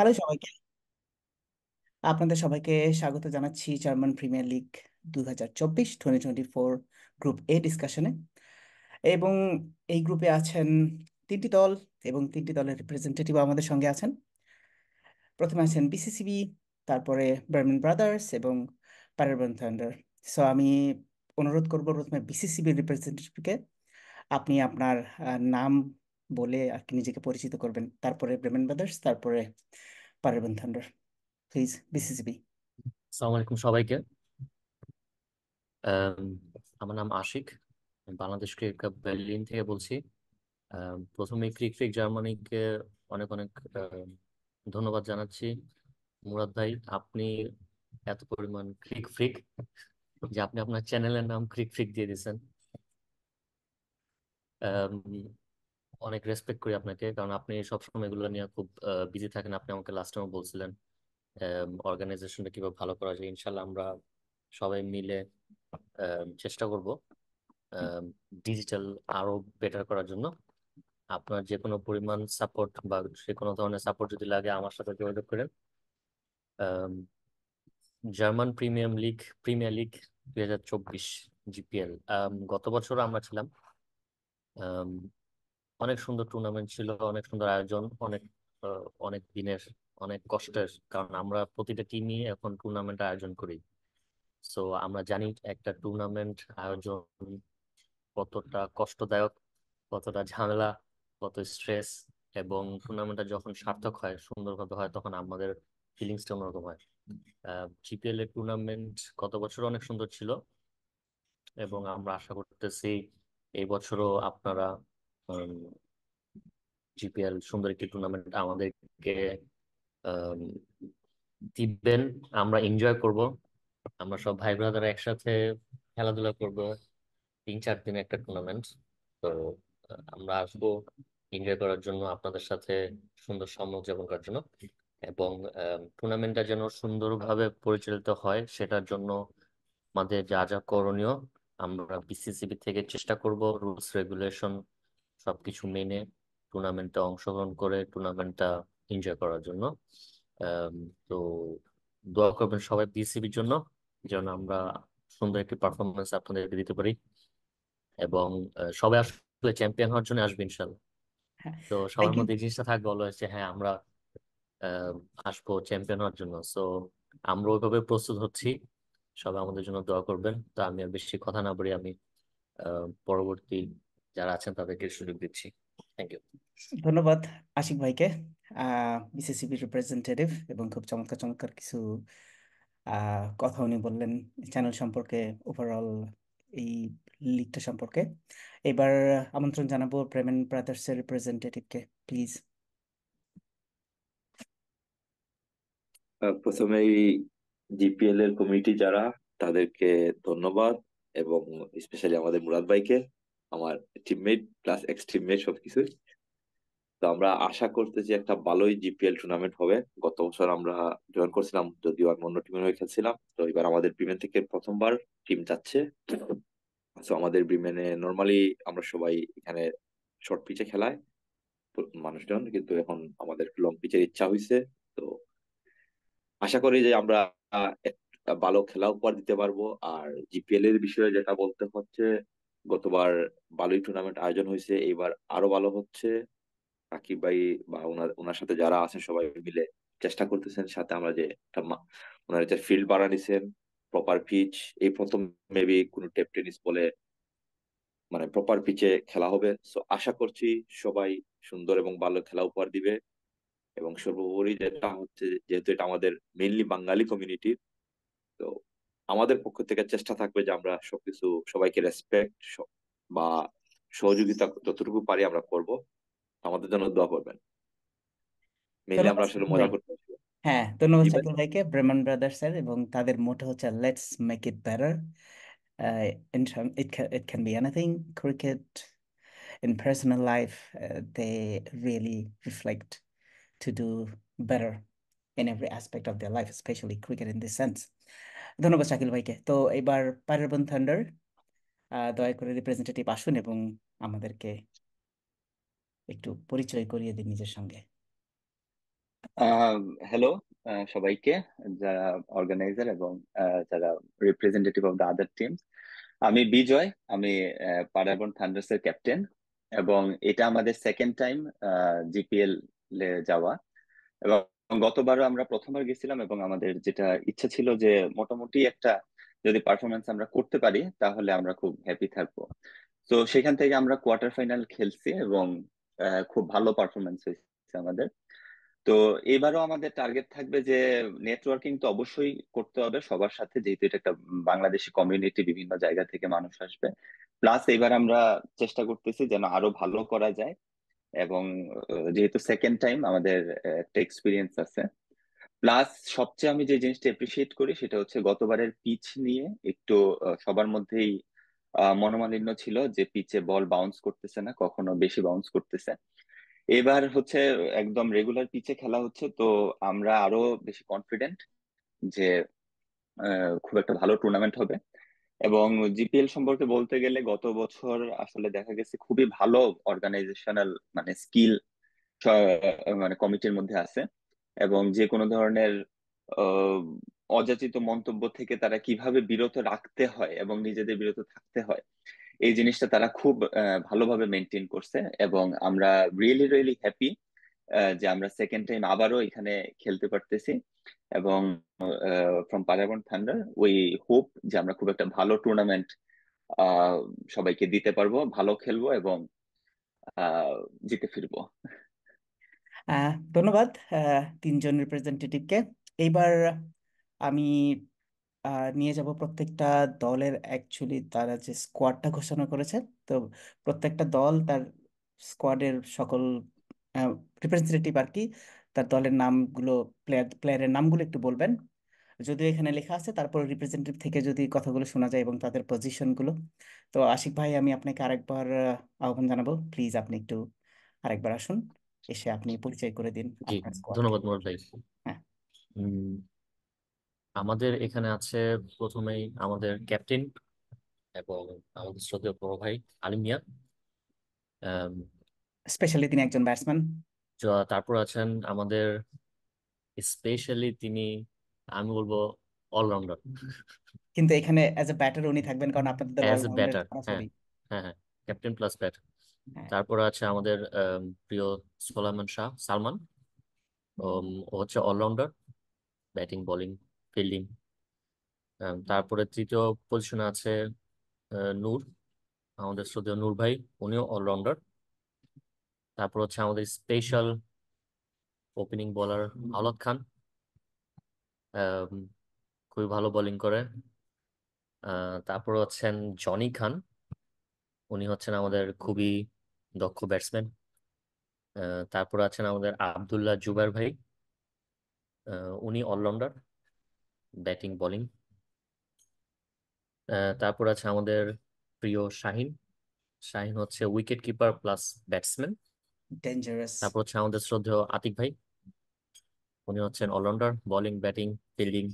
Hello সবাইকে, আপনাদের সবাইকে স্বাগত জানাচ্ছি German premier league 2024-2024 group A ডিসকাশনে। এবং এই গ্রুপে আছেন তিনটি দল, এবং তিনটি দলের রিপ্রেজেন্টেটিভ আমাদের সঙ্গে আছেন। প্রথমে আছেন বিসিসিবি, তারপরে বার্মিন ব্রাদার্স এবং পারেরবার্ন থান্ডার। সো আমি অনুরোধ করব প্রথমে বিসিসিবির রিপ্রেজেন্টেটিভকে, আপনি আপনার নাম বলে আর কি নিজেকে পরিচিত করবেন, তারপরে ব্রেমেন ব্রাদার্স, তারপরে পারেরবার্ন থান্ডার। Please, BCCB. আসসালামু আলাইকুম সবাইকে। আম, আমার নাম আশিক। আমি বাংলাদেশ ক্রিকেট ক্লাব বার্লিন থেকে বলছি। প্রথমে ক্রিক ফ্রিক জার্মানিকে অনেক অনেক ধন্যবাদ জানাচ্ছি। মুরাদ ভাই, আপনি এত পরিমাণ ক্রিক ফ্রিক যে আপনি আপনার চ্যানেলের নাম ক্রিক ফ্রিক দিয়ে দিয়েছেন। আম, অনেক রেসপেক্ট করি আপনাকে, কারণ আপনি সবসময় এগুলো নিয়ে খুব বিজি থাকেন। আপনি আমাকে লাস্ট টাইম বলছিলেন অর্গানাইজেশনটা কিভাবে ভালো করা যায়। ইনশাল্লাহ আমরা সবাই মিলে চেষ্টা করব ডিজিটাল আরো বেটার করার জন্য। আপনার যে কোনো পরিমাণ সাপোর্ট বা যে কোনো ধরনের সাপোর্ট যদি লাগে আমার সাথে যোগাযোগ করেন। আম, জার্মান প্রিমিয়ার লিগ 2024 জিপিএল, গত বছর আমরা ছিলাম। আম, অনেক সুন্দর টুর্নামেন্ট ছিল, অনেক সুন্দর আয়োজন, অনেক দিনের অনেক কষ্টের, কারণ আমরা প্রতিটা টিমই এখন টুর্নামেন্ট আয়োজন করি। সো আমরা জানি একটা টুর্নামেন্ট আয়োজন কতটা কষ্টদায়ক, কতটা ঝামেলা, কত স্ট্রেস। এবং টুর্নামেন্টটা যখন সার্থক হয়, সুন্দরভাবে হয়, তখন আমাদের ফিলিংসটা অন্যরকম হয়। জিপিএল এর টুর্নামেন্ট গত বছর অনেক সুন্দর ছিল, এবং আমরা আশা করতেছি এই বছরও আপনারা জিপিএল সুন্দর একটি টুর্নামেন্ট আমাদেরকে আম, দিবেন। আমরা এনজয় করব, আমরা সব ভাই ব্রাদার একসাথে খেলাধুলা করব। 3-4 দিন একটা টুর্নামেন্ট। তো আমরা আসবো এনজয় করার জন্য, আপনাদের সাথে সুন্দর সময় উদযাপন করার জন্য। এবং টুর্নামেন্টটা যেন সুন্দরভাবে পরিচালিত হয়, সেটার জন্য আমাদের যা যা করণীয় আমরা বিসিসিবি থেকে চেষ্টা করব রুলস রেগুলেশন সবকিছু মেনে টুর্নামেন্টে অংশগ্রহণ করে টুর্নামেন্টটা এনজয় করার জন্য। আম, তো দোয়া করবেন সবাই বিসিবির জন্য, যেন আমরা সুন্দর একটি পারফরমেন্স আপনাদেরকে দিতে পারি। এবং সবাই আসলে চ্যাম্পিয়ন হওয়ার জন্য আসবে ইনশাল্লাহ। হ্যাঁ, তো সবার থ্যাংক ইউ। মধ্যে এই জিনিসটা থাকবে অলওয়েজ যে হ্যাঁ আমরা আসবো চ্যাম্পিয়ন হওয়ার জন্য। সো আমরা ওইভাবে প্রস্তুত হচ্ছি, সবাই আমাদের জন্য দোয়া করবেন। তো আমি আর বেশি কথা না বলি, আমি পরবর্তী যারা আছেন তাদেরকে সুযোগ দিচ্ছি। Thank you. ধন্যবাদ আশিক ভাইকে, বিসিসিবি রিপ্রেজেন্টেটিভ, এবং খুব চমৎকার চমৎকার কিছু কথা উনি বললেন চ্যানেল সম্পর্কে, ওভারঅল এই লিগটা সম্পর্কে। এবার আমন্ত্রণ জানাবো ব্রেমেন ব্রাদার্সের রিপ্রেজেন্টেটিভকে, প্লিজ। প্রথমেই জিপিএল এর কমিটি যারা, তাদেরকে ধন্যবাদ। এবং স্পেশালি আমাদের মুরাদ ভাইকে, আমার টিমমেট প্লাস এক্স টিমমেট সবকিছু। তো আমরা আশা করতেছি একটা ভালোই জিপিএল টুর্নামেন্ট হবে। গত বছর আমরা জয়েন করছিলাম, যদিও আমি অন্য টিমের হয়ে খেলছিলাম। তো এবার আমাদের ব্রিমেন থেকে প্রথমবার টিম যাচ্ছে। তো আমাদের ব্রিমেনে নর্মালি আমরা সবাই এখানে শর্ট পিচে খেলায় মানুষজন, কিন্তু এখন আমাদের লং পিচের ইচ্ছা হয়েছে। তো আশা করি যে আমরা একটা ভালো খেলা উপহার দিতে পারবো। আর জিপিএল এর বিষয়ে যেটা বলতে হচ্ছে, গতবার ভালোই টুর্নামেন্ট আয়োজন হয়েছে, এইবার আরো ভালো হচ্ছে। রাকিব ভাই বা ওনার ওনার সাথে যারা আছে সবাই মিলে চেষ্টা করতেছেন। সাথে আমরা যে একটা ওনার যে ফিল্ড বাড়া নিছেন, প্রপার পিচ, এই প্রথম মেবি কোনো টেপ টেনিস বলে মানে প্রপার পিচে খেলা হবে। সো আশা করছি সবাই সুন্দর এবং ভালো খেলা উপহার দিবে। এবং সর্বোপরি যেটা হচ্ছে, যেহেতু এটা আমাদের মেইনলি বাঙালি কমিউনিটি, তো আমাদের পক্ষ থেকে চেষ্টা থাকবে যে আমরা সবকিছু সবাইকে রেসপেক্ট বা সহযোগিতা যতটুকু পারি আমরা করব। আমাদের জন্য দোয়া করবেন। মেইনলি ধন্যবাদ আমরা আসলে শাকিল মজা ভাই। করতে। হ্যাঁ, ধন্যবাদ জি ভাই। শাকিল ভাইকে। ব্রেমেন ব্রাদার্সের এবং তাদের মোটো হচ্ছে let's make it better. It can be anything, cricket, in personal life. They really reflect to do better in every aspect of their life, especially cricket in this sense. ধন্যবাদ শাকিল ভাইকে। তো এবার পাইরেবন থান্ডার, দয়া করে representative আসুন এবং আমাদেরকে একটু পরিচয় করিয়ে দিন নিজের সঙ্গে। আহ হ্যালো সবাইকে, যারা অর্গানাইজার এবং যারা representative of the other team. আমি বিজয়, আমি পারাবন থান্ডার্স এর ক্যাপ্টেন, এবং এটা আমাদের সেকেন্ড টাইম জিপিএল এ যাওয়া। এবং গতবারও আমরা প্রথমবার গেছিলাম, এবং আমাদের যেটা ইচ্ছা ছিল যে মোটামুটি একটা যদি পারফরমেন্স আমরা করতে পারি তাহলে আমরা খুব হ্যাপি থাকবো। তো সেখান থেকে আমরা কোয়ার্টার ফাইনাল খেলছি, এবং খুব ভালো পারফরমেন্স হয়েছে আমাদের। তো এবারও আমাদের টার্গেট থাকবে যে নেটওয়ার্কিং তো অবশ্যই করতে হবে সবার সাথে, যেহেতু এটা একটা বাংলাদেশি কমিউনিটি, বিভিন্ন জায়গা থেকে মানুষ আসবে। প্লাস এবার আমরা চেষ্টা করতেছি যেন আরো ভালো করা যায়, এবং যেহেতু সেকেন্ড টাইম আমাদের একটা এক্সপিরিয়েন্স আছে। প্লাস সবচেয়ে আমি যে জিনিসটা এপ্রিসিয়েট করি সেটা হচ্ছে গতবারের পিচ নিয়ে একটু সবার মধ্যেই মনোমালিন্য ছিল, যে পিচে বল বাউন্স করতেছে না, কখনো বেশি বাউন্স করতেছে। এবার হচ্ছে একদম রেগুলার পিচে খেলা হচ্ছে, তো আমরা আরো বেশি কনফিডেন্ট যে খুব একটা ভালো টুর্নামেন্ট হবে। এবং জিপিএল সম্পর্কে বলতে গেলে গত বছর আসলে দেখা গেছে খুবই ভালো অর্গানাইজেশনাল মানে স্কিল মানে কমিটির মধ্যে আছে, এবং যে কোনো ধরনের আহ, অযাচিত মন্তব্য থেকে তারা কিভাবে বিরত রাখতে হয় এবং নিজেদের বিরত থাকতে হয়, এই জিনিসটা তারা খুব ভালোভাবে মেনটেন করছে। এবং আমরা রিয়েলি রিয়েলি হ্যাপি যে আমরা সেকেন্ড টাইম আবারও এখানে খেলতে পারতেছি। এবং ফ্রম পারাগন থান্ডার উই হোপ যে আমরা খুব একটা ভালো টুর্নামেন্ট আহ সবাইকে দিতে পারবো, ভালো খেলবো, এবং আহ জিতে ফিরবো। ধন্যবাদ তিনজন রিপ্রেজেন্টেটিভকে। এইবার আমি নিয়ে যাব প্রত্যেকটা দলের অ্যাকচুয়ালি তারা যে স্কোয়াডটা ঘোষণা করেছে। তো প্রত্যেকটা দল তার স্কোয়াডের সকল রিপ্রেজেন্টেটিভ আর কি, তার দলের নামগুলো, প্লেয়ারের নামগুলো একটু বলবেন। যদিও এখানে লেখা আছে, তারপর রিপ্রেজেন্টেটিভ থেকে যদি কথাগুলো শোনা যায় এবং তাদের পজিশনগুলো। তো আশিক ভাই, আমি আপনাকে আরেকবার আহ্বান জানাবো, প্লিজ আপনি একটু আরেকবার আসুন, এসে আপনি পরিচয় করে দিন জি, আপনার স্কোয়াডকে। ধন্যবাদ মোরল ভাই। হ্যাঁ। উম, আমাদের এখানে আছে প্রথমেই আমাদের ক্যাপ্টেন এবং আমাদের শ্রদ্ধেয় বড় ভাই আলিম মিয়া। আম, স্পেশালি তিনি একজন ব্যাটসম্যান, তারপর আছেন আমাদের স্পেশালি তিনি, আমি বলবো অলরাউন্ডার, কিন্তু এখানে অ্যাজ এ ব্যাটার উনি থাকবেন, কারণ আপনাদের দল অ্যাজ এ অলরাউন্ডার ব্যাটার। হ্যাঁ, সরাসরি। হ্যাঁ, হ্যাঁ, ক্যাপ্টেন প্লাস ব্যাট। হ্যাঁ। তারপর আছে আমাদের প্রিয় সোলাইমান শাহ সালমান। ও হচ্ছে অলরাউন্ডার, ব্যাটিং বোলিং ফিল্ডিং। তারপরে তৃতীয় পজিশনে আছে নূর, আমাদের শ্রদ্ধেয় নূর ভাই, উনিও অলরাউন্ডার। তারপর হচ্ছে আমাদের স্পেশাল ওপেনিং বোলার আওলাদ খান, আম, খুবই ভালো বোলিং করে। তারপর হচ্ছেন জনি খান, উনি হচ্ছেন আমাদের খুবই দক্ষ ব্যাটসম্যান। তারপর আছেন আমাদের আব্দুল্লাহ জুবার ভাই, উনি অলরাউন্ডার, ব্যাটিং বোলিং। তারপর আছে আমাদের প্রিয় শাহিন। শাহিন হচ্ছে wicket keeper plus batsman. Dangerous. তারপর হচ্ছে আমাদের শ্রদ্ধেয় আতিক ভাই, উনি হচ্ছেন অলরাউন্ডার, বোলিং ব্যাটিং ফিল্ডিং।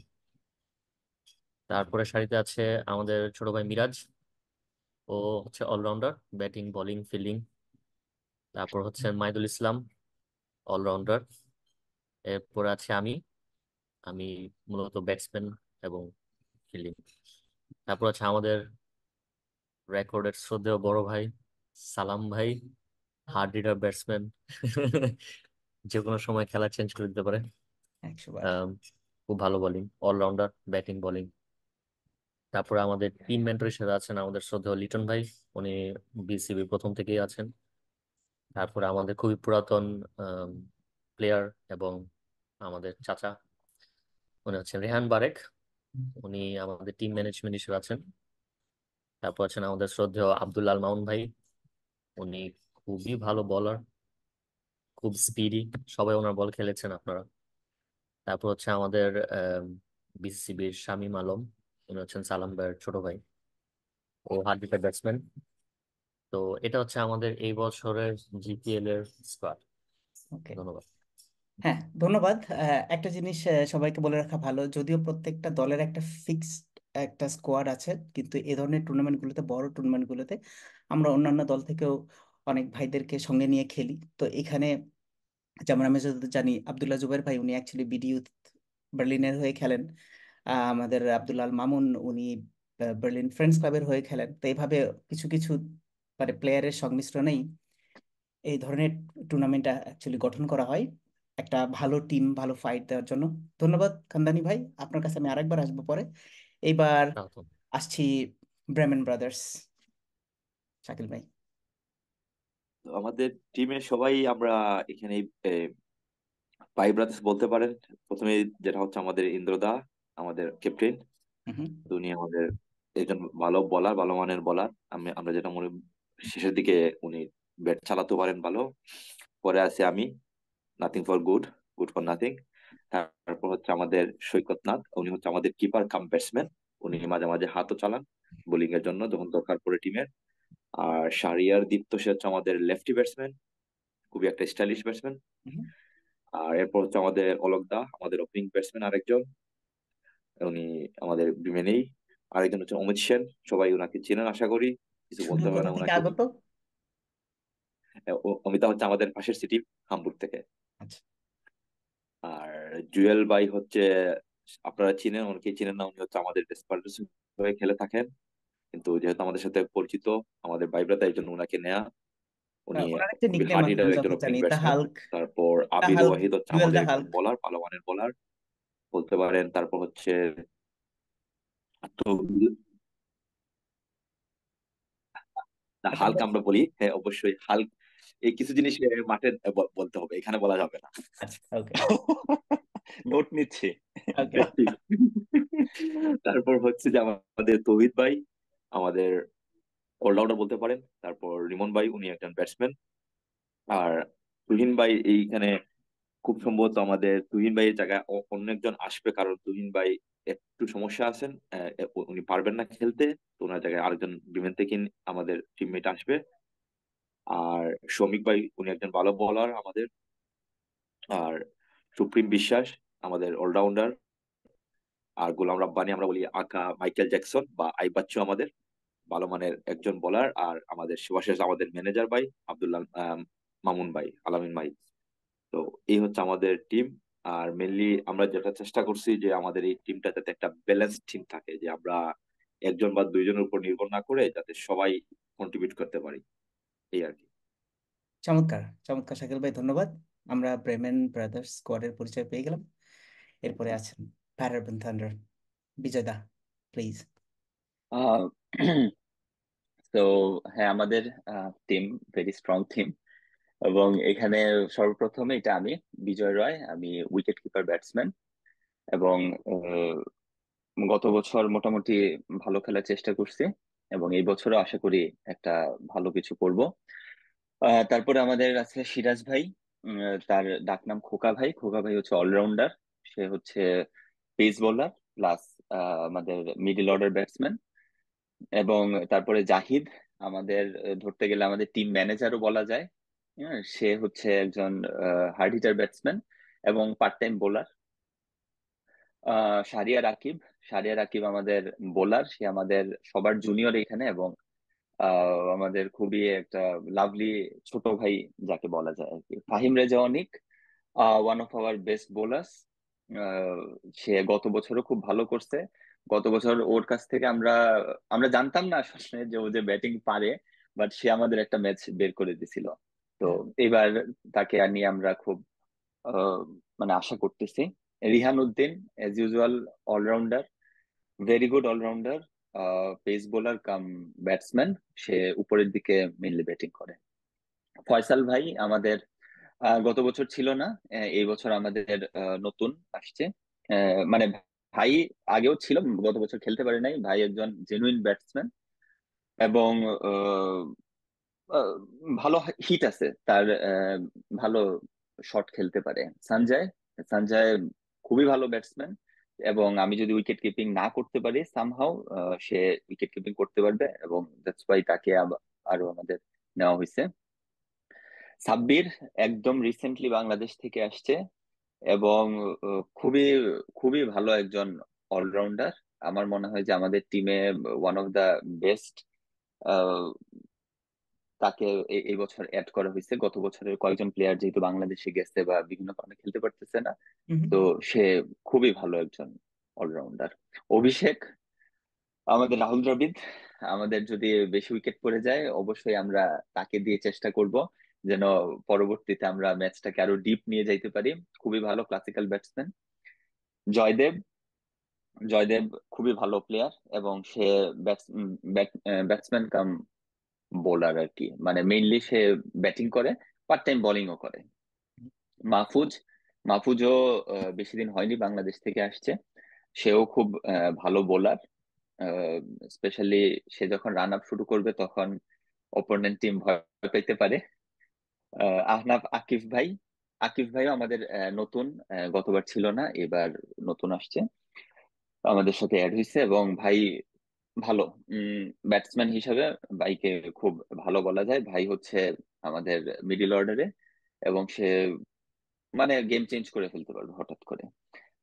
তারপরে সারিতে আছে আমাদের ছোট ভাই মিরাজ, ও হচ্ছে অলরাউন্ডার, ব্যাটিং বোলিং ফিল্ডিং। তারপর হচ্ছে মাইদুল ইসলাম, অলরাউন্ডার। এরপর আছে আমি, আমি মূলত ব্যাটসম্যান এবং ফিল্ডিং। তারপর আছে আমাদের রেকর্ডের শ্রদ্ধেয় বড় ভাই সালাম ভাই, হার্ড হিটার ব্যাটসম্যান, যে কোনো সময় খেলা চেঞ্জ করে দিতে পারে। 100 বার। আম, খুব ভালো বোলিং, অলরাউন্ডার, ব্যাটিং বোলিং। তারপরে আমাদের টিম মেন্টর হিসেবে আছেন আমাদের শ্রদ্ধেয় লিটন ভাই, উনি বিসিবি প্রথম থেকেই আছেন। তারপরে আমাদের খুবই পুরাতন প্লেয়ার এবং আমাদের চাচা, উনি হচ্ছেন রেহান বারেক, উনি আমাদের টিম ম্যানেজমেন্ট হিসেবে আছেন। তারপর আছেন আমাদের শ্রদ্ধেয় আব্দুল্লাহ আল মামুন ভাই, উনি খুবই ভালো বলার, খুব স্পিডি, সবাই ওনার বল খেলেছেন আপনারা। তারপর হচ্ছে আমাদের বিসিবির শামীম আলম, উনি হচ্ছেন সালাম ভাইয়ের ছোট ভাই, ও হার্ড হিটার ব্যাটসম্যান। তো এটা হচ্ছে আমাদের এই বছরের জিপিএল এর স্কোয়াড। ওকে। ধন্যবাদ। হ্যাঁ, ধন্যবাদ। একটা জিনিস সবাইকে বলে রাখা ভালো, যদিও প্রত্যেকটা দলের একটা ফিক্সড একটা স্কোয়াড আছে, কিন্তু এ ধরনের টুর্নামেন্টগুলোতে, বড় টুর্নামেন্টগুলোতে আমরা অন্যান্য দল থেকেও অনেক ভাইদেরকে সঙ্গে নিয়ে খেলি। তো এখানে যেমন আমি যতদূর জানি আব্দুল্লাহ জুবাইর ভাই উনি অ্যাকচুয়ালি বিডি ইউথ বার্লিনের হয়ে খেলেন। আমাদের আব্দুল্লাহ আল মামুন উনি বার্লিন ফ্রেন্ডস ক্লাবের হয়ে খেলেন। তো এইভাবে কিছু কিছু মানে প্লেয়ারের সংমিশ্রণেই এই ধরনের টুর্নামেন্টটা অ্যাকচুয়ালি গঠন করা হয় একটা ভালো টিম ভালো ফাইট দেওয়ার জন্য। ধন্যবাদ খানদানি ভাই, আপনার কাছে আমি আরেকবার আসবো পরে। এইবার না তো আসছি ব্রেমেন ব্রাদার্স, শাকিল ভাই। তো আমাদের টিমের সবাই আমরা এখানে পাই ব্রাদার্স বলতে পারেন। প্রথমে যেটা হচ্ছে আমাদের ইন্দ্রদা, আমাদের ক্যাপ্টেন। হুম। উনি আমাদের একজন ভালো বলার, ভালো মানের বলার। আমরা যেটা মনে, শেষের দিকে উনি ব্যাট চালাতে পারেন ভালো। পরে আছে আমি, nothing for good, good for nothing. তারপর হচ্ছে আমাদের সৈকত নাথ, উনি হচ্ছে আমাদের কিপার কাম ব্যাটসম্যান। উনি মাঝে মাঝে হাতও চালান বোলিং এর জন্য যখন দরকার পড়ে টিমের। আর শাহরিয়ার দীপ্ত, সে হচ্ছে আমাদের লেফটি ব্যাটসম্যান, খুবই একটা স্টাইলিশ ব্যাটসম্যান। হুম। আর এরপর হচ্ছে আমাদের অলোক দা, আমাদের ওপেনিং ব্যাটসম্যান আরেকজন, উনি আমাদের বিমেনেই। আরেকজন হচ্ছে অমিত সেন, সবাই ওনাকে চেনেন আশা করি, কিছু শুনি বলতে হবে কোথা না থেকে ওনাকে নিয়ে। আগত? অমিতা হচ্ছে আমাদের পাশের সিটি, হামবুর্গ থেকে। আচ্ছা। আর জুয়েল ভাই হচ্ছে, আপনারা চিনেন, অনেকেই চিনেন না, উনি হচ্ছে আমাদের ডেসপারেটস হয়ে খেলে থাকেন, কিন্তু যেহেতু আমাদের সাথে পরিচিত, আমাদের ভাই ব্রাদার, এই জন্য ওনাকে নেয়া। উনি ওনার একটা খুবই নিকনেম হার্ড আছে হিটার আমি একজন যত ওপেনিং জানি, দ্য ব্যাটসম্যান। হাল্ক। তারপর দ্য আবির হাল্ক, ওয়াহিদ হচ্ছে জুয়েল আমাদের দ্য একজন হাল্ক। বলার, ভালো মানের বলার বলতে পারেন। তারপর হচ্ছে তো আচ্ছা হাল্ক আমরা বলি, হ্যাঁ অবশ্যই হাল্ক। এই কিছু জিনিস মাঠে বলতে হবে, এখানে বলা যাবে না। আচ্ছা, ওকে। নোট নিচ্ছি। ওকে। তারপর হচ্ছে যে আমাদের তৌহিদ ভাই, আমাদের অলরাউন্ডার বলতে পারেন। তারপর রিমন ভাই, উনি একজন ব্যাটসম্যান। আর তুহিন ভাই এইখানে খুব সম্ভবত আমাদের তুহিন ভাইয়ের জায়গায় অন্য একজন আসবে, কারণ তুহিন ভাই একটু সমস্যা আছেন, উনি পারবেন না খেলতে। তো ওনার জায়গায় আরেকজন বিমেন থেকে আমাদের টিমমেট আসবে। আর শমিক ভাই, উনি একজন ভালো বোলার আমাদের। আর সুপ্রিম বিশ্বাস, আমাদের অলরাউন্ডার। আর গোলাম রাব্বানি, আমরা বলি আকা মাইকেল জ্যাকসন বা আই বাচ্চু, আমাদের ভালো মানের একজন বোলার। আর আমাদের সুভাষেস, আমাদের ম্যানেজার ভাই আব্দুল্লাহ মামুন ভাই, আলামিন ভাই। তো এই হচ্ছে আমাদের টিম। আর মেনলি আমরা যেটা চেষ্টা করছি যে আমাদের এই টিমটা যাতে একটা ব্যালেন্স টিম থাকে, যে আমরা একজন বা দুইজনের উপর নির্ভর না করে যাতে সবাই কন্ট্রিবিউট করতে পারি, এই আর কি। চমৎকার চমৎকার শাকিল ভাই, ধন্যবাদ। আমরা ব্রেমেন ব্রাদার্স স্কোয়াডের পরিচয় পেয়ে গেলাম। এরপরে আছেন প্যারারবান থান্ডার, বিজয় দা, প্লিজ। আহ তো হ্যাঁ, আমাদের টিম ভেরি স্ট্রং টিম। এবং এখানে সর্বপ্রথমে এটা আমি, বিজয় রয়, আমি উইকেট কিপার ব্যাটসম্যান। এবং গত বছর মোটামুটি ভালো খেলার চেষ্টা করছি, এবং এই বছরও আশা করি একটা ভালো কিছু করব। তারপরে আমাদের আছে সিরাজ ভাই। তার ডাকনাম খোকা ভাই। খোকা ভাই হচ্ছে অলরাউন্ডার। সে হচ্ছে পেস বোলার প্লাস আমাদের মিডল অর্ডার ব্যাটসম্যান। এবং তারপরে জাহিদ, আমাদের ধরতে গেলে আমাদের টিম ম্যানেজারও বলা যায়। হ্যাঁ, সে হচ্ছে একজন হার্ড হিটার ব্যাটসম্যান এবং part time bowler. Shahriar Rakib. Shahriar Rakib আমাদের বোলার। সে আমাদের সবার জুনিয়র এখানে, এবং আমাদের খুবই একটা লাভলি ছোট ভাই যাকে বলা যায় আর কি। Fahim Reza Anik, one of our best bowlers. সে গত বছরও খুব ভালো করছে। গত বছর ওর কাছ থেকে আমরা আমরা জানতাম না আসলে যে ও যে ব্যাটিং পারে, বাট সে আমাদের একটা ম্যাচ বের করে দিছিল। তো এবার তাকে নিয়ে আমরা খুব আহ, মানে আশা করতেছি। Rihan Uddin, as usual all-rounder, very good all-rounder, pace bowler cum batsman. সে উপরের দিকে মেনলি ব্যাটিং করে। ফয়সাল ভাই আমাদের গত বছর ছিল না, এই বছর আমাদের নতুন আসছে। মানে ভাই আগেও ছিল, গত বছর খেলতে পারে নাই। ভাই একজন জেনুইন ব্যাটসম্যান, এবং আহ, আহ, ভালো হিট আছে তার, ভালো শট খেলতে পারে। সঞ্জয়, সঞ্জয় খুবই ভালো ব্যাটসম্যান, এবং আমি যদি উইকেট কিপিং না করতে পারি সামহাও সে উইকেট কিপিং করতে পারবে, এবং দ্যাটস ওয়াই তাকে আরো আমাদের নেওয়া হয়েছে। সাব্বির একদম রিসেন্টলি বাংলাদেশ থেকে আসছে, এবং খুবই খুবই ভালো একজন অলরাউন্ডার। আমার মনে হয় যে আমাদের টিমে ওয়ান অফ দা বেস্ট তাকে এই বছর অ্যাড করা হয়েছে। গত বছরের কয়েকজন প্লেয়ার যেহেতু বাংলাদেশে গেছে বা বিভিন্ন কারণে খেলতে পারতেছে না, হুম। তো সে খুবই ভালো একজন অলরাউন্ডার। অভিষেক, আমাদের রাহুল দ্রাবিড়, আমাদের যদি বেশি উইকেট পড়ে যায় অবশ্যই আমরা তাকে দিয়ে চেষ্টা করব যেন পরবর্তীতে আমরা ম্যাচটাকে আরো ডিপ নিয়ে যাইতে পারি। খুবই ভালো ক্লাসিক্যাল ব্যাটসম্যান। জয়দেব, জয়দেব খুবই ভালো প্লেয়ার এবং সে ব্যাটসম্যান কাম বোলার আর কি, মানে মেইনলি সে ব্যাটিং করে, পার্ট টাইম বোলিংও করে। মাহফুজ, মাহফুজও বেশি দিন হয়নি বাংলাদেশ থেকে আসছে, সেও খুব ভালো বোলার। স্পেশালি সে যখন রান আপ শুরু করবে তখন অপোনেন্ট টিম ভয় পেতে পারে। আহনাফ আকিফ ভাই, আকিফ ভাইও আমাদের নতুন, গতবার ছিল না, এবার নতুন আসছে, আমাদের সাথে অ্যাড হয়েছে এবং ভাই ভালো ব্যাটসম্যান হিসাবে ভাইকে খুব ভালো বলা যায়। ভাই হচ্ছে আমাদের মিডিল অর্ডারে এবং সে মানে গেম চেঞ্জ করে ফেলতে পারবে হঠাৎ করে।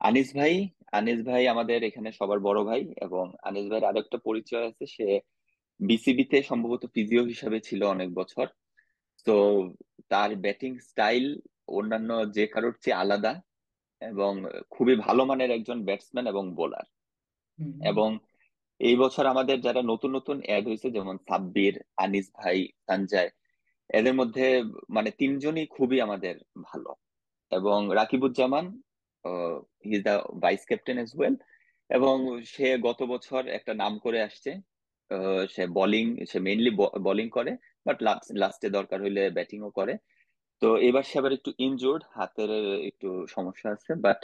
আনিস ভাই, আনিস ভাই আমাদের এখানে সবার বড় ভাই এবং আনিস ভাইয়ের আরেকটা পরিচয় আছে, সে বিসিবি তে সম্ভবত ফিজিও হিসাবে ছিল অনেক বছর। তো তার ব্যাটিং স্টাইল অন্যান্য যে কারোর চেয়ে আলাদা এবং খুবই ভালো মানের একজন ব্যাটসম্যান এবং বোলার। হুম। এবং এই বছর আমাদের যারা নতুন নতুন অ্যাড হয়েছে যেমন সাব্বির, আনিস ভাই, সঞ্জয়, এদের মধ্যে মানে তিনজনই খুবই আমাদের ভালো। এবং Rakibuzzaman, he is the vice captain as well, এবং সে গত বছর একটা নাম করে আসছে। সে মেইনলি বোলিং করে, বাট লাস্টে দরকার হইলে ব্যাটিংও করে। তো এবার সে আবার একটু ইনজুর্ড, হাতের একটু সমস্যা আছে, বাট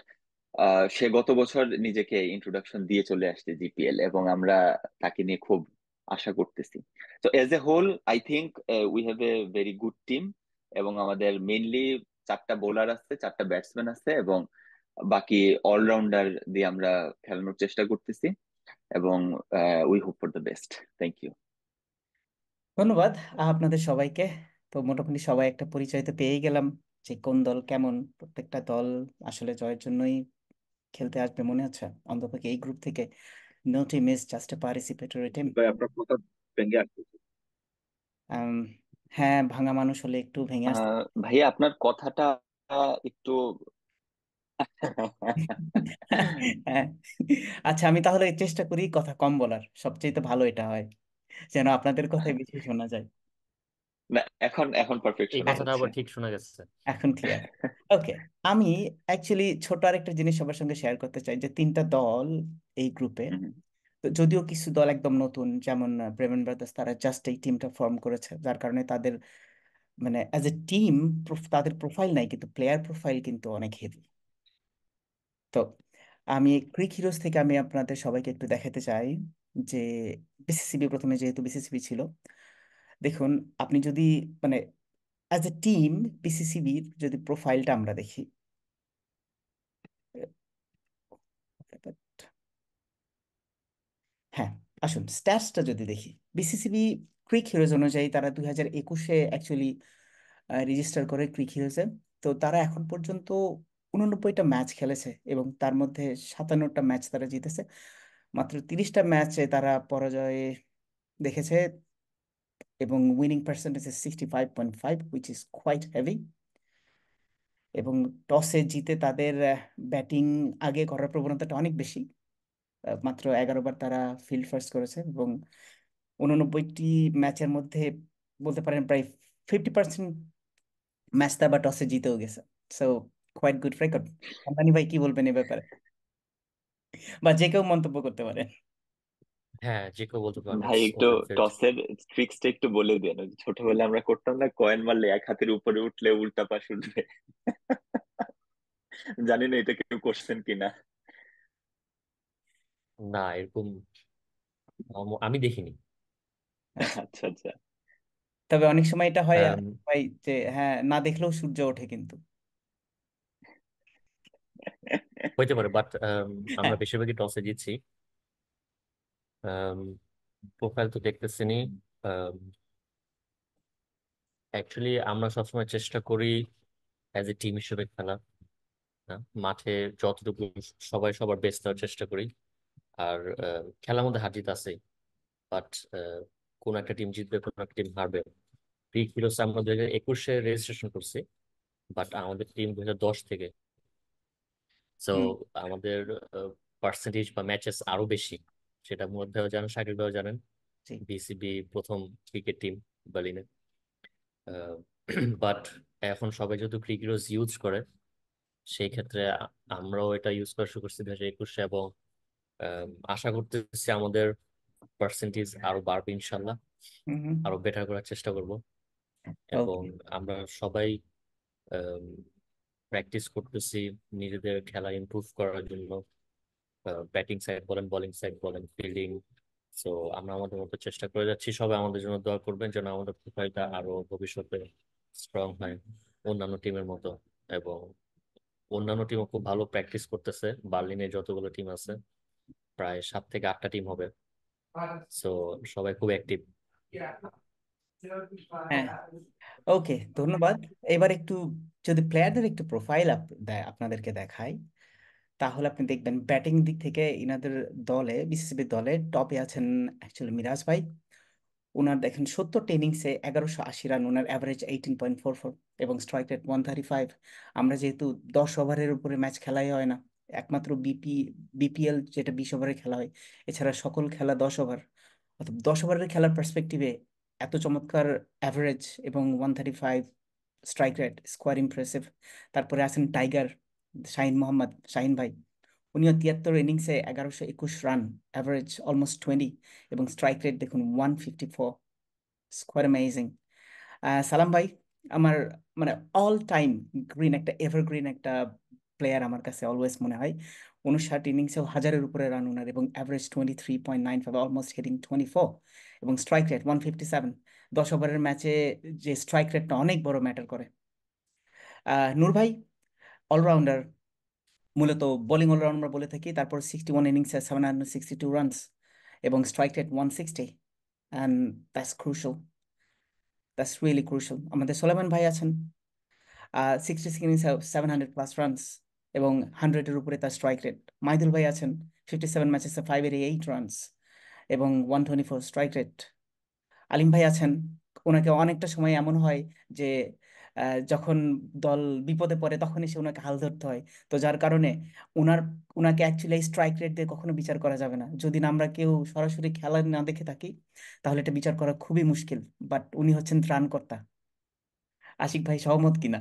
সে গত বছর নিজেকে ইন্ট্রোডাকশন দিয়ে চলে আসছে জিপিএল এবং আমরা তাকে নিয়ে খুব আশা করতেছি। তো as a whole I think we have a very good team এবং আমাদের মেইনলি চারটা বোলার আছে, চারটা ব্যাটসম্যান আছে এবং বাকি অলরাউন্ডার দিয়ে আমরা খেলানোর চেষ্টা করতেছি এবং we hope for the best. Thank you. ধন্যবাদ আপনাদের সবাইকে। তো মোটামুটি সবাই একটা পরিচয় তো পেয়েই গেলাম যে কোন দল কেমন। প্রত্যেকটা দল আসলে জয়ের জন্যই খেলতে আসবে মনে হচ্ছে, অন্তত এই গ্রুপ থেকে। No team is just a participatory team. ভাই আপনার কথা ভেঙে আসতেছে। হ্যাঁ, ভাঙা মানুষ হলে একটু ভেঙে আসতে। ভাইয়া আপনার কথাটা একটু হ্যাঁ। আচ্ছা, আমি তাহলে চেষ্টা করি কথা কম বলার, সবচেয়ে তো ভালো এটা হয় যেন আপনাদের কথাই বেশি শোনা যায়। না, এখন এখন পারফেক্ট এই শোনা কথাটা যাচ্ছে। আবার ঠিক শোনা গেছে। এখন ঠিক আছে। ওকে। আমি অ্যাকচুয়ালি ছোট আরেকটা জিনিস সবার সঙ্গে শেয়ার করতে চাই, যে তিনটা দল এই গ্রুপে, হুম, তো যদিও কিছু দল একদম নতুন, যেমন ব্রেমেন ব্রাদার্স, তারা জাস্ট এই টিমটা ফর্ম করেছে, যার কারণে তাদের মানে অ্যাজ এ টিম তাদের প্রোফাইল নাই, কিন্তু প্লেয়ার প্রোফাইল কিন্তু অনেক হেভি। তো আমি ক্রিক হিরোজ থেকে আমি আপনাদের সবাইকে একটু দেখাতে চাই যে বিসিসিবি, প্রথমে যেহেতু বিসিসিবি ছিল, দেখুন আপনি যদি মানে অ্যাজ এ টিম বিসিসিবির যদি প্রোফাইলটা আমরা দেখি, হ্যাঁ আসুন স্ট্যাটসটা যদি দেখি, বিসিসিবি ক্রিক হিরোজ অনুযায়ী তারা 2021-এ অ্যাকচুয়ালি রেজিস্টার করে ক্রিক হিরোজে। তো তারা এখন পর্যন্ত 89টা ম্যাচ খেলেছে এবং তার মধ্যে 57টা ম্যাচ তারা জিতেছে। মাত্র 30টা ম্যাচে তারা পরাজয় দেখেছে এবং winning percentage 65.5, which is quite heavy. এবং টসে জিতে তাদের ব্যাটিং আগে করার প্রবণতাটা অনেক বেশি। মাত্র 11বার তারা ফিল্ড ফার্স্ট করেছে এবং 89টি ম্যাচের মধ্যে বলতে পারেন প্রায় 50% ম্যাচ তারা টসে জিতেও গেছে। So quite good record. Ambani ভাই কি বলবেন এ ব্যাপারে, বা যে কেউ মন্তব্য করতে পারে। হ্যাঁ, যে কেউ বলতে পারেন, ভাই ইটস একটু ওপেন ফিল্ড। টসের ট্রিক্সটা একটু বলে দেন। ওই যে ছোটবেলায় আমরা করতাম না, কয়েন মারলে এক হাতের উপরে উঠলে উল্টা পাশ উঠবে। জানি না এটা কেউ করছেন কিনা। না, এরকম আমি দেখিনি। আচ্ছা, আচ্ছা আচ্ছা। তবে অনেক সময় এটা হয় আম, ভাই যে হ্যাঁ, না দেখলেও সূর্য ওঠে কিন্তু। হইতে পারে, বাট হ্যাঁ। আমরা বেশিরভাগই টসে জিতছি। প্রোফাইল তো দেখতেছিনি। অ্যাকচুয়ালি আমরা সবসময় চেষ্টা করি অ্যাজ এ টিম হিসেবে খেলা, না মাঠে যতটুকু সবাই সবার বেস্ট দেওয়ার চেষ্টা করি। আর খেলার মধ্যে হার জিত আছে, বাট কোন একটা টিম জিতবে, কোন একটা টিম হারবে, ক্রিক হিরোস আমরা 2021-এ রেজিস্ট্রেশন করছি, বাট আমাদের টিম 2010 থেকে। সো হুম। আমাদের পার্সেন্টেজ বা ম্যাচেস আরো বেশি, সেটা মুরাদ ভাইও জানেন, শাকিল ভাইও জানেন। জি। বিসিবি প্রথম ক্রিকেট টিম বার্লিনে। বাট এখন সবাই যেহেতু ক্রিক হিরোস ইউজ করে, সেই ক্ষেত্রে আমরাও এটা ইউজ করা শুরু করছি 2021-এ, এবং আশা করতেছি আমাদের পার্সেন্টেজ আরো বাড়বে ইনশাল্লাহ, হুম হুম। আরো বেটার করার চেষ্টা করব। এবং ওকে। আমরা সবাই প্র্যাকটিস করতেছি নিজেদের খেলা ইমপ্রুভ করার জন্য, ব্যাটিং সাইড বলেন, বোলিং সাইড বলেন, ফিল্ডিং। সো আমরা আমাদের মতো চেষ্টা করে যাচ্ছি। সবাই আমাদের জন্য দোয়া করবেন যেন আমাদের প্রোফাইলটা আরো ভবিষ্যতে স্ট্রং হয় অন্যান্য টিমের মতো। এবং অন্যান্য টিমও খুব ভালো প্র্যাকটিস করতেছে, বার্লিনে যতগুলো টিম আছে প্রায় 7 থেকে 8টা টিম হবে। সো সবাই খুব অ্যাক্টিভ। হ্যাঁ, ওকে, ধন্যবাদ। এবার একটু যদি প্লেয়ারদের একটু প্রোফাইল আপনাদেরকে দেখাই, তাহলে আপনি দেখবেন ব্যাটিং দিক থেকে ইনাদের দলে, বিসিসিবি দলে টপে আছেন অ্যাকচুয়ালি মিরাজ ভাই। ওনার দেখেন 70 ইনিংসে 1180 রান, ওনার অ্যাভারেজ 18.44, এবং স্ট্রাইক রেট 135। আমরা যেহেতু 10 ওভারের উপরে ম্যাচ খেলাই হয় না, একমাত্র বিপিএল যেটা 20 ওভারে খেলা হয়, এছাড়া সকল খেলা 10 ওভার। অর্থাৎ 10 ওভারের খেলার পার্সপেক্টিভে এত চমৎকার অ্যাভারেজ এবং 135 স্ট্রাইক রেট, স্কোয়ার ইমপ্রেসিভ। তারপরে আছেন টাইগার শাহিন ভাই। উনিও 73 ইনিংসে 1121 রান, অ্যাভারেজ অলমোস্ট 20, এবং স্ট্রাইক রেট দেখুন 154, স্কোয়ার অ্যামেজিং। সালাম ভাই আমার মানে অল টাইম একটা এভারগ্রিন একটা প্লেয়ার আমার কাছে অলওয়েজ মনে হয়। 59 ইনিংসেও 1000-এর উপরে রান ওনার, এবং অ্যাভারেজ 23.95, অলমোস্ট হিটিং 24, এবং স্ট্রাইক রেট 157। 10 ওভারের ম্যাচে যে স্ট্রাইক রেটটা অনেক বড় ম্যাটার করে। নূর ভাই অলরাউন্ডার, মূলত বোলিং অলরাউন্ডার আমরা বলে থাকি। তারপর 61 ইনিংসে 762 রানস, এবং strike rate 160, and that's crucial, that's really crucial. আমাদের সোলেমান ভাই আছেন, 66 ইনিংসে 700+ রানস, এবং 100-এর উপরে তার স্ট্রাইক রেট। মাইদুল ভাই আছেন 57 ম্যাচেসে 588 রানস, এবং 124 স্ট্রাইক রেট। আলিম ভাই আছেন, ওনাকে অনেকটা সময় এমন হয় যে যখন দল বিপদে পড়ে তখন এসে ওনাকে হাল ধরতে হয়। তো যার কারণে ওনার ওনাকে অ্যাকচুয়ালি স্ট্রাইক রেট দিয়ে কখনো বিচার করা যাবে না। যদি না আমরা কেউ সরাসরি খেলা না দেখে থাকি, তাহলে এটা বিচার করা খুবই মুশকিল। বাট উনি হচ্ছেন ত্রাণকর্তা। আশিক ভাই সহমত কিনা?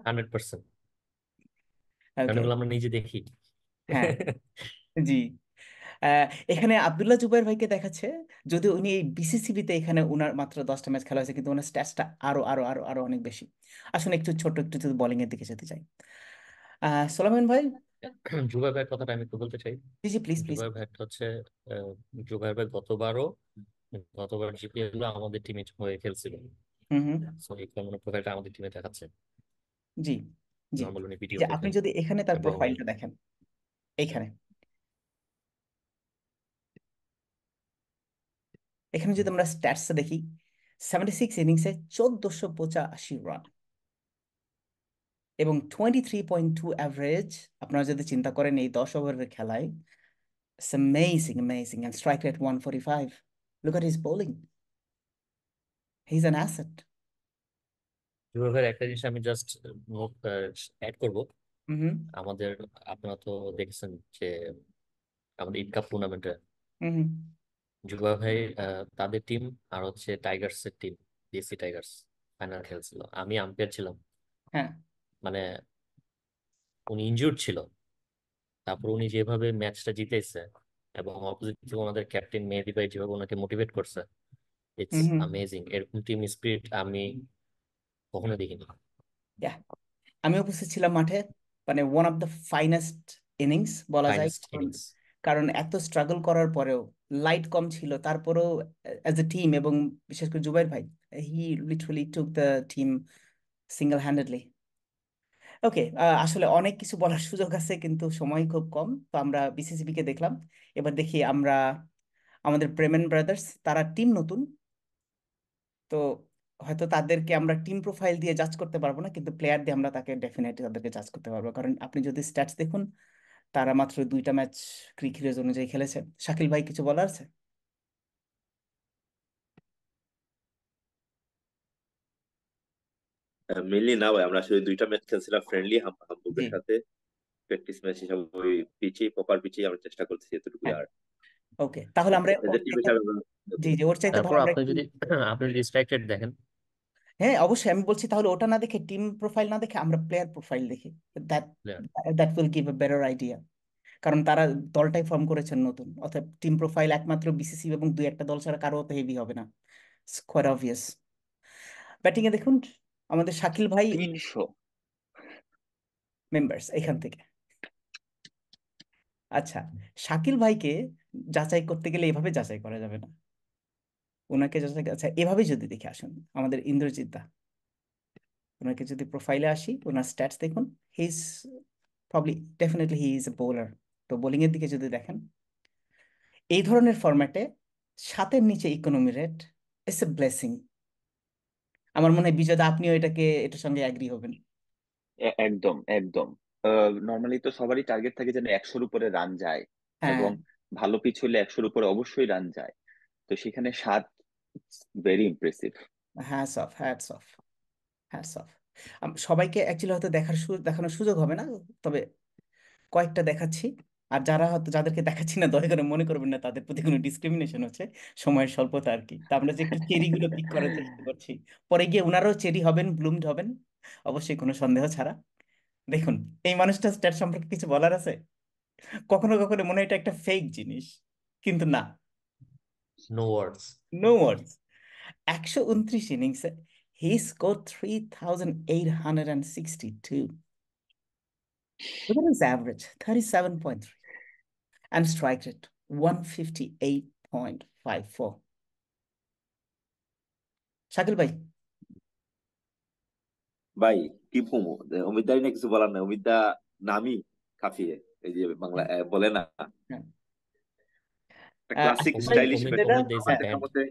100%, কারণ ওকে। এগুলো আমরা নিজে দেখি। হ্যাঁ। জি। আহ, এখানে আব্দুল্লাহ জুবাইর ভাইকে দেখাচ্ছে, যদি উনি এই বিসিসিবিতে, এখানে উনার মাত্র 10টা ম্যাচ খেলা হয়েছে, কিন্তু ওনার স্ট্যাটসটা আরো আরো আরো আরো অনেক বেশি। আসলে একটু ছোট, একটু যদি বোলিং এর দিকে যেতে চাই, সোলামান ভাই। জুবাই ভাইয়ের কথাটা আমি একটু বলতে চাই। জি জি, প্লিজ প্লিজ। জুবাই ভাই হচ্ছে আহ, জুবাই ভাই গতবার জিপিএল আমাদের টিমে হয়ে খেলছিল। হুম হুম। সো এই কারণে প্রোফাইলটা আমাদের টিমে দেখাচ্ছে, জি জি। নর্মাল উনি এই ভিডিও যে আপনি দেখেন। যদি এখানে তার এবং প্রোফাইলটা দেখেন, এইখানে এখানে যদি আমরা স্ট্যাটসটা দেখি, 76 ইনিংসে 1485 রান, এবং 23.2 অ্যাভারেজ। আপনারা যদি চিন্তা করেন এই 10 ওভারের খেলায়, it's amazing, amazing. And strike rate 145. Look at his bowling. He's an asset. জুবাই ভাইয়ের একটা জিনিস আমি জাস্ট নোট অ্যাড করব। হুম আমাদের, আপনারা তো দেখেছেন যে আমাদের ঈদ কাপ টুর্নামেন্টে হুম। জুবাই ভাই তাদের টিম আর হচ্ছে টাইগার্সের টিম, ডিসি টাইগার্স ফাইনাল খেলছিল, আমি আম্পায়ার ছিলাম। হ্যাঁ। মানে উনি ইনজুর্ড ছিল, তারপর উনি যেভাবে ম্যাচটা জিতেছে, এবং অপোজিট টিম ওনাদের ক্যাপ্টেন মেহেদী ভাই যেভাবে ওনাকে মোটিভেট করছে, ইটস হুম। অ্যামেজিং। এরকম টিম স্পিরিট আমি কখনো দেখিনি। Yeah. আমি উপস্থিত ছিলাম মাঠে, মানে one of the finest innings বলা যায়। ফাইনেস্ট কারণ ইনিংস। কারণ এত স্ট্রাগল করার পরেও, লাইট কম ছিল তারপরেও, অ্যাজ এ টিম, এবং বিশেষ করে জুবাইর ভাই, he literally took the team single handedly. Okay, আসলে অনেক কিছু বলার সুযোগ আছে, কিন্তু সময় খুব কম। তো আমরা বিসিসিবি কে দেখলাম, এবার দেখি আমরা আমাদের ব্রেমেন ব্রাদার্স, তারা টিম নতুন। তো হয়তো তাদেরকে আমরা টিম প্রোফাইল দিয়ে জাজ করতে পারবো না, কিন্তু প্লেয়ার দিয়ে আমরা তাকে ডেফিনেটলি তাদেরকে জাজ করতে পারবো। কারণ আপনি যদি স্ট্যাটস দেখুন, তারা মাত্র 2টা ম্যাচ ক্রিকেট অনুযায়ী খেলেছে। শাকিল ভাই কিছু বলার আছে? মেনলি না ভাই, আমরা আসলে দুইটা ম্যাচ খেলছিলাম ফ্রেন্ডলি জি। হামবুর্গের সাথে। প্র্যাকটিস ম্যাচ হিসাবে ওই প্রপার পিচেই আমরা চেষ্টা করছি এতটুকুই। হ্যাঁ, আর ওকে, তাহলে আমরা এজ ওর এ টিম চাইতে, হিসাবে জি জি, ওর চাইতে তারপর ভালো আমরা আপনি একটু, যদি আপনি ডিস্ট্রাক্টেড দেখেন, হ্যাঁ অবশ্যই আমি বলছি তাহলে ওটা না দেখে, টিম প্রোফাইল না দেখে আমরা প্লেয়ার প্রোফাইল দেখি। That player that will give a better idea. কারণ তারা দলটাই ফর্ম করেছেন নতুন, অর্থাৎ টিম প্রোফাইল একমাত্র বিসিসি এবং দুই একটা দল ছাড়া কারো অত হেভি হবে না। Quite obvious. ব্যাটিং এ দেখুন আমাদের শাকিল ভাই 300। মেম্বার্স এখান থেকে। আচ্ছা, শাকিল ভাইকে যাচাই করতে গেলে এভাবে যাচাই করা যাবে না, ওনাকে যাচাই, আচ্ছা এভাবে যদি দেখে আসুন, আমাদের ইন্দ্রজিৎ দা, ওনাকে যদি প্রোফাইলে আসি, ওনার স্ট্যাটস দেখুন, he is probably definitely he is a bowler. তো বোলিং এর দিকে যদি দেখেন, এই ধরনের ফরম্যাটে সাতের নিচে economy rate it's a blessing. আমার মনে হয় বিজয় দা আপনিও এটার সঙ্গে অ্যাগ্রি হবেন। একদম একদম। নর্মালি তো সবারই টার্গেট থাকে যেন 100-র উপরে রান যায়, হ্যাঁ, এবং ভালো পিচ হলে 100-র উপরে অবশ্যই রান যায়। তো সেখানে 7 very impressive. Hats off, hats off, hats off. সবাইকে অ্যাকচুয়ালি হয়তো দেখানোর সুযোগ হবে না, তবে কয়েকটা দেখাচ্ছি। আর যারা হয়তো, যাদেরকে দেখাচ্ছি না, দয়া করে মনে করবেন না তাদের প্রতি কোনো ডিসক্রিমিনেশন হচ্ছে, সময়ের স্বল্পতা আর কি। তা আমরা যে একটু চেরি গুলো পিক করার চেষ্টা করছি, পরে গিয়ে ওনারাও চেরি হবেন, ব্লুমড হবেন, অবশ্যই কোনো সন্দেহ ছাড়া। দেখুন, এই মানুষটা স্ট্যাট সম্পর্কে কিছু বলার আছে? কখনো কখনো মনে হয় এটা একটা ফেক জিনিস, কিন্তু না, নো ওয়ার্ডস। No words. 129 ইনিংসে he score 3862, look at his average 37.3, and strike rate 158.54. Shakil ভাই, ভাই কি কমু, অমিতদারই না কিছু বলার নাই। অমিতদা নামই কাফিয়ে, এই যে বাংলা বলে না, হ্যাঁ, ক্লাসিক আশিক ভাই, স্টাইলিশ অমিত এটা, batsman. Amit Dey is a আমার হ্যাঁ, দেখার ব্যান্ড। মতে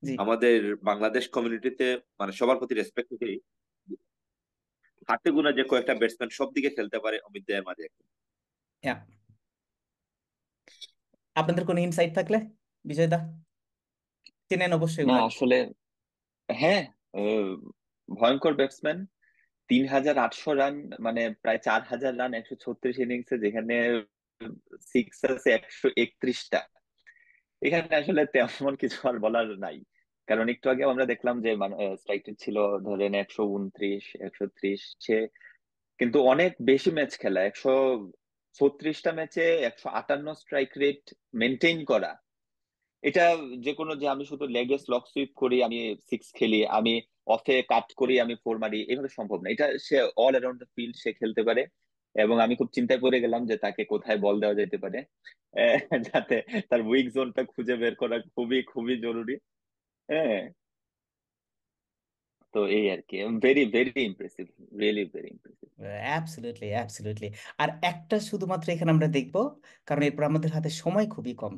জি, আমাদের বাংলাদেশ কমিউনিটিতে মানে সবার প্রতি রেসপেক্ট করি। হাতে গোনা যে কয়েকটা ব্যাটসম্যান সব দিকে খেলতে পারে, অমিত দেয়ের মাঝে একটা। হ্যাঁ। আপনাদের কোনো ইনসাইট থাকলে, বিজয় দা চেনেন অবশ্যই না ওনাকে। আসলে, হ্যাঁ, আহ, ভয়ঙ্কর ব্যাটসম্যান। 3800 রান, মানে প্রায় 4000 রান 136 ইনিংসে, যেখানে সিক্স আছে 131টা। এখানে আসলে তেমন কিছু আর বলার নাই। কারণ একটু আগে আমরা দেখলাম যে স্ট্রাইক রেট ছিল ধরেন 129, 130। সে কিন্তু অনেক বেশি ম্যাচ খেলা, 136টা ম্যাচে 158 স্ট্রাইক রেট মেনটেন করা। এটা যে কোনো, যে আমি শুধু লেগে স্লগ সুইপ করি, আমি সিক্স খেলি, আমি অফে কাট করি, আমি ফোর মারি, এভাবে সম্ভব না। এটা সে অল অ্যারাউন্ড দ্য ফিল্ড সে খেলতে পারে। এবং আমি খুব চিন্তায় পড়ে গেলাম যে তাকে কোথায় বল দেওয়া যেতে পারে, যাতে তার উইক জোনটা খুঁজে বের করা খুবই খুবই জরুরি। হ্যাঁ, তো এই আর কি। Very very impressive, really very impressive. Absolutely, absolutely. আর একটা শুধুমাত্র এখানে আমরা দেখব, কারণ এরপর আমাদের হাতে সময় খুবই কম,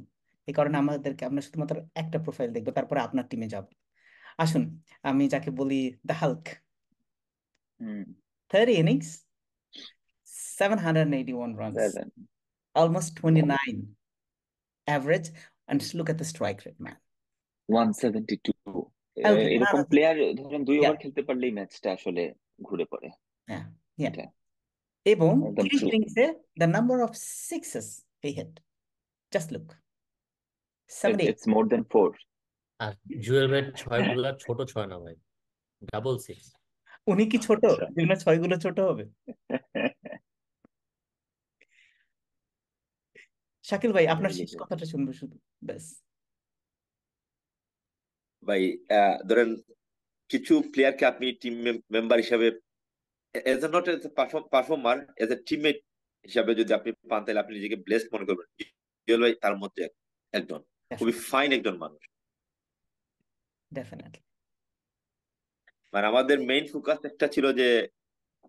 এই কারণে আমরা শুধুমাত্র একটা প্রোফাইল দেখবো, তারপরে আপনার টিমে যাব। আসুন, আমি যাকে বলি the Hulk, hmm. 30 innings, 781 runs, 7। Almost 29 average, and look at the strike rate man. 172। ওকে, না এরকম না, প্লেয়ার ধরেন 2 yeah, ওভার খেলতে পারলেই ম্যাচটা আসলে ঘুরে পড়ে। yeah, yeah. এটা এবং একদম 30 ইনিংসে the number of sixes he hit, just look, 78। It's more than 4। আর জুয়েল ভাইয়ের ছয় গুলা ছোট ছয় না ভাই, ডাবল সিক্স। উনি কি ছোট, আচ্ছা। যেগুলো ছয়গুলো ছোট হবে? শাকিল ভাই, আপনার রিয়েলি শেষ গুড। কথাটা শুনবো শুধু, ব্যাস। ভাই ধরেন কিছু প্লেয়ারকে আপনি টিম মেম্বার হিসাবে, as a not as a performer, age a teammate হিসাবে যদি আপনি পান, তাহলে আপনি নিজেকে ব্লেসড মনে করবেন। জুয়েল ভাই তার মধ্যে একজন, খুবই ফাইন একজন মানুষ। ডেফিনেটলি। মানে আমাদের মেইন ফোকাস একটা ছিল যে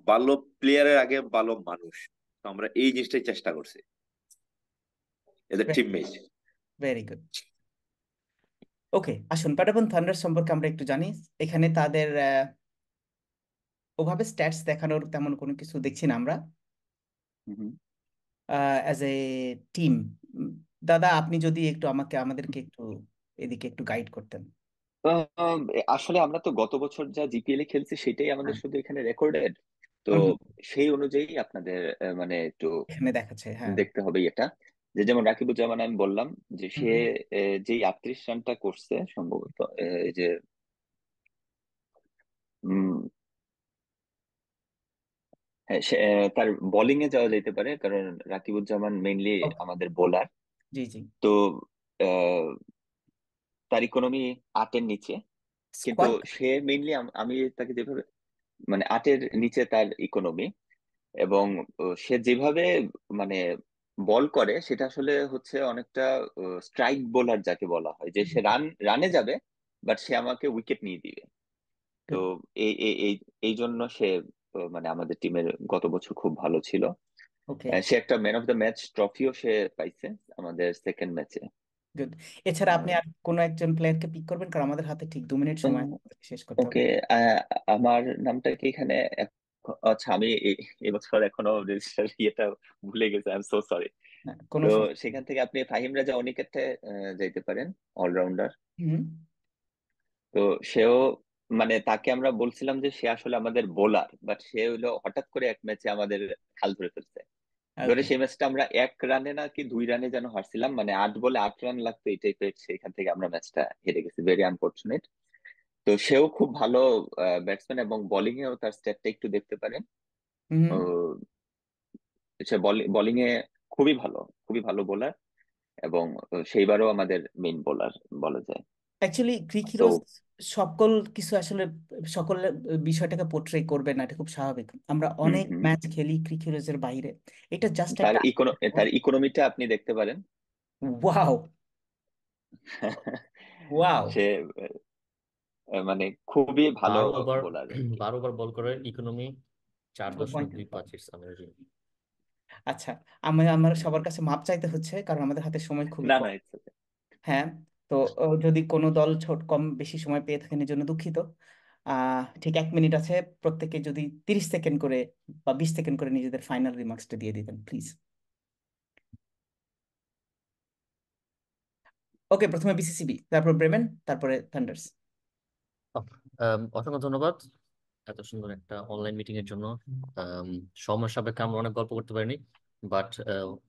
ভালো প্লেয়ারের আগে ভালো মানুষ। তো আমরা এই জিনিসটাই চেষ্টা করছি as a teammate. Very good. Okay, আসুন প্যাটাগন থান্ডার সম্পর্কে আমরা একটু জানি। এখানে তাদের ওভাবে স্ট্যাটস দেখানোর তেমন কোনো কিছু দেখছি না আমরা অ্যাজ এ টিম। দাদা, আপনি যদি একটু আমাদেরকে একটু এদিকে একটু গাইড করতেন। আসলে আমরা তো গত বছর যা জিপিএল এ খেলছি সেটাই আমাদের হ্যাঁ। শুধু এখানে রেকর্ডেড। তো হুম, হুম, সেই অনুযায়ী আপনাদের মানে একটু এখানে দেখাচ্ছে, হ্যাঁ। দেখতে হবে এটা। যেমন রাকিবুজ্জামান আমি বললাম যে হুম, সে হুম। যেই 38 রানটা করছে সম্ভবত, এই যে উম, হ্যাঁ, তার বোলিং এ যাওয়া যেতে পারে, কারণ রাকিবুজ্জামান মেইনলি ওকে। আমাদের বোলার। জি, জি। তো আহ, তার ইকোনমি 8-এর নিচে, কিন্তু স্কোয়াড। সে মেইনলি আমি তাকে যেভাবে, মানে 8-এর নিচে তার ইকোনমি। এবং সে যেভাবে মানে বল করে সেটা আসলে হচ্ছে অনেকটা স্ট্রাইক বোলার যাকে বলা হয়, যে সে রানে যাবে বাট সে আমাকে উইকেট নিয়ে দিবে। তো গুড। এই এই এই এই জন্য সে মানে আমাদের টিমের গত বছর খুব ভালো ছিল। ওকে। সে একটা ম্যান অফ দ্য ম্যাচ ট্রফিও সে পাইছে আমাদের সেকেন্ড ম্যাচে। গুড। এছাড়া আপনি আর কোনো একজন প্লেয়ারকে পিক করবেন, কারণ আমাদের হাতে ঠিক 2 মিনিট সময় আছে, শেষ করতে ওকে, হবে। আমার নামটা কি এখানে আচ্ছা, আমি এবছর এখনো রেজিস্টার ইয়েটা ভুলে গেছি, আই এম সো সরি। হ্যাঁ, কোনো তো সমস্যা নেই। সেখান থেকে আপনি ফাহিম রাজা অনিকেতে যাইতে পারেন, অলরাউন্ডার। হুম। তো সেও, মানে তাকে আমরা বলছিলাম যে সে আসলে আমাদের বোলার, বাট সে হলো হঠাৎ করে এক ম্যাচে আমাদের হাল ধরে ফেলছে। ধরে ওকে। সেই ম্যাচটা আমরা 1 রানে না কি 2 রানে যেন হারছিলাম, মানে 8 বলে 8 রান লাগতো এই টাইপের, সেখান থেকে আমরা ম্যাচটা হেরে গেছি, ভেরি আনফরচুনেট। তো সেও খুব ভালো ব্যাটসম্যান, এবং বোলিং এও তার স্ট্যাটটা একটু দেখতে পারেন। হুম। ও, সে বোলিং এ খুবই ভালো, খুবই ভালো বোলার। এবং সেইবারও আমাদের মেইন বোলার বলা যায়। অ্যাকচুয়ালি গ্রিক সো হিরোজ সকল কিছু আসলে সকল বিষয়টাকে পোর্ট্রে করবে না, এটা খুব স্বাভাবিক। আমরা হুম অনেক হুম, ম্যাচ খেলি গ্রিক হিরোজের বাইরে। এটা জাস্ট তার একটা তার ইকোনমিটা আপনি দেখতে পারেন। ওয়াও। ওয়াও। সে মানে খুবই ভালো 12 ওভার বোলার আর কি। 12 ওভার বল করে ইকোনমি চার ফোর দশমিক পয়েন্ট দুই পাঁচ ইটস অ্যামেজিং। আচ্ছা, আমার সবার কাছে মাপ চাইতে হচ্ছে, কারণ আমাদের হাতে সময় খুবই না না, কম। It's okay. হ্যাঁ। তো যদি কোনো দল কম বেশি সময় পেয়ে থাকেন, এর জন্য দুঃখিত। ঠিক 1 মিনিট আছে, প্রত্যেকে যদি 30 সেকেন্ড করে বা 20 সেকেন্ড করে নিজেদের ফাইনাল রিমার্কসটা দিয়ে দিতেন প্লিজ। ওকে, প্রথমে বিসিসিবি, তারপর ব্রেমেন, তারপরে থান্ডার্স। অসংখ্য ধন্যবাদ এত সুন্দর একটা অনলাইন মিটিং এর জন্য। আম, সময় সাপেক্ষে আমরা অনেক গল্প করতে পারিনি, বাট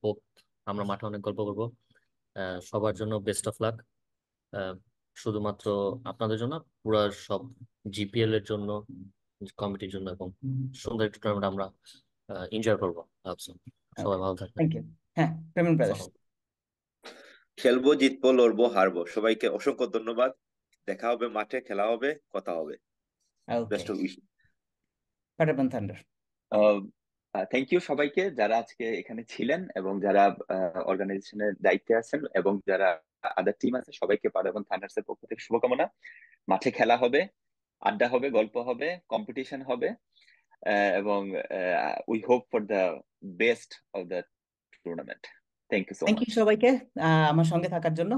হোপ আমরা মাঠে অনেক গল্প করবো। সবার জন্য বেস্ট অফ লাক, শুধুমাত্র আপনাদের জন্য, পুরো সব জিপিএল এর জন্য, কমিটির জন্য, এবং সুন্দর একটা টুর্নামেন্ট আমরা এনজয় করবো ভাবছি। সবাই ওকে, ভালো থাকবেন। Thank you. হ্যাঁ, ব্রেমেন ব্রাদার্স। আসসালাম। খেলবো, জিতবো, লড়বো, হারবো, সবাইকে অসংখ্য ধন্যবাদ। দেখা হবে মাঠে, খেলা হবে, কথা হবে। Okay, best of wish. পাটারবান থান্ডার। থ্যাংক ইউ সবাইকে যারা আজকে এখানে ছিলেন, এবং যারা অর্গানাইজেশনের দায়িত্বে আছেন, এবং যারা আদার টিম আছে, সবাইকে পাড়াবন থান্ডার্স এর পক্ষ থেকে শুভকামনা। মাঠে খেলা হবে, আড্ডা হবে, গল্প হবে, কম্পিটিশন হবে, এবং we hope for the best of the tournament. Thank you so thank you much. সবাইকে আমার সঙ্গে থাকার জন্য।